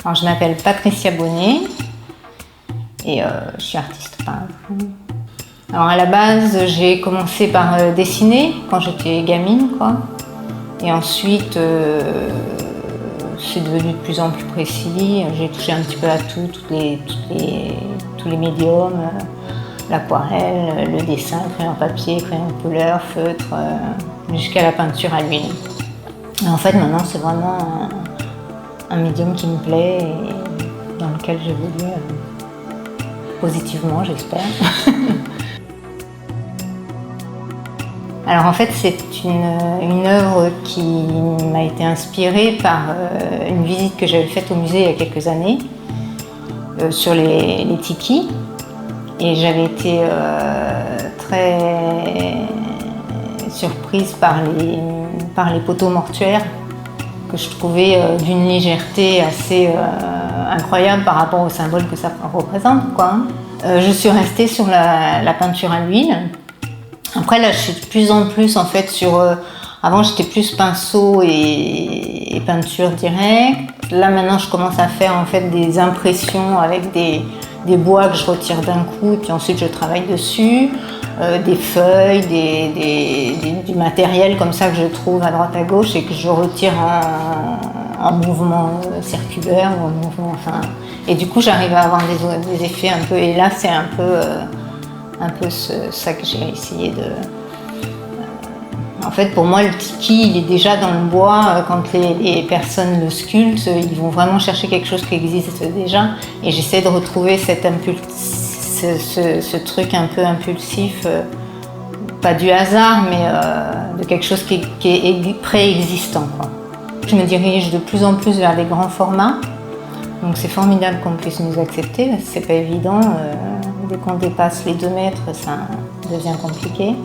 Alors, je m'appelle Patricia Bonnet et je suis artiste peintre. Alors à la base, j'ai commencé par dessiner quand j'étais gamine, quoi. Et ensuite, c'est devenu de plus en plus précis. J'ai touché un petit peu à tout, tous les médiums, l'aquarelle, le dessin, crayon papier, crayon de couleur, feutre, jusqu'à la peinture à l'huile. Et en fait, maintenant, c'est vraiment un médium qui me plaît et dans lequel j'évolue positivement, j'espère. Alors en fait, c'est une œuvre qui m'a été inspirée par une visite que j'avais faite au musée il y a quelques années sur les tikis. Et j'avais été très surprise par les poteaux mortuaires que je trouvais d'une légèreté assez incroyable par rapport au symbole que ça représente, quoi. Je suis restée sur la peinture à l'huile. Après là, je suis de plus en plus en fait sur. Avant, j'étais plus pinceau et peinture directe. Là, maintenant, je commence à faire en fait des impressions avec des bois que je retire d'un coup et puis ensuite je travaille dessus. Des feuilles, du matériel comme ça que je trouve à droite à gauche et que je retire en mouvement circulaire ou en mouvement. Enfin, et du coup, j'arrive à avoir des effets un peu. Et là, c'est un peu ça que j'ai essayé de. En fait, pour moi, le tiki, il est déjà dans le bois. Quand les personnes le sculptent, ils vont vraiment chercher quelque chose qui existe déjà. Et j'essaie de retrouver ce truc un peu impulsif, pas du hasard, mais de quelque chose qui est préexistant, quoi. Je me dirige de plus en plus vers des grands formats. Donc c'est formidable qu'on puisse nous accepter, c'est pas évident. Dès qu'on dépasse les 2 mètres, ça devient compliqué.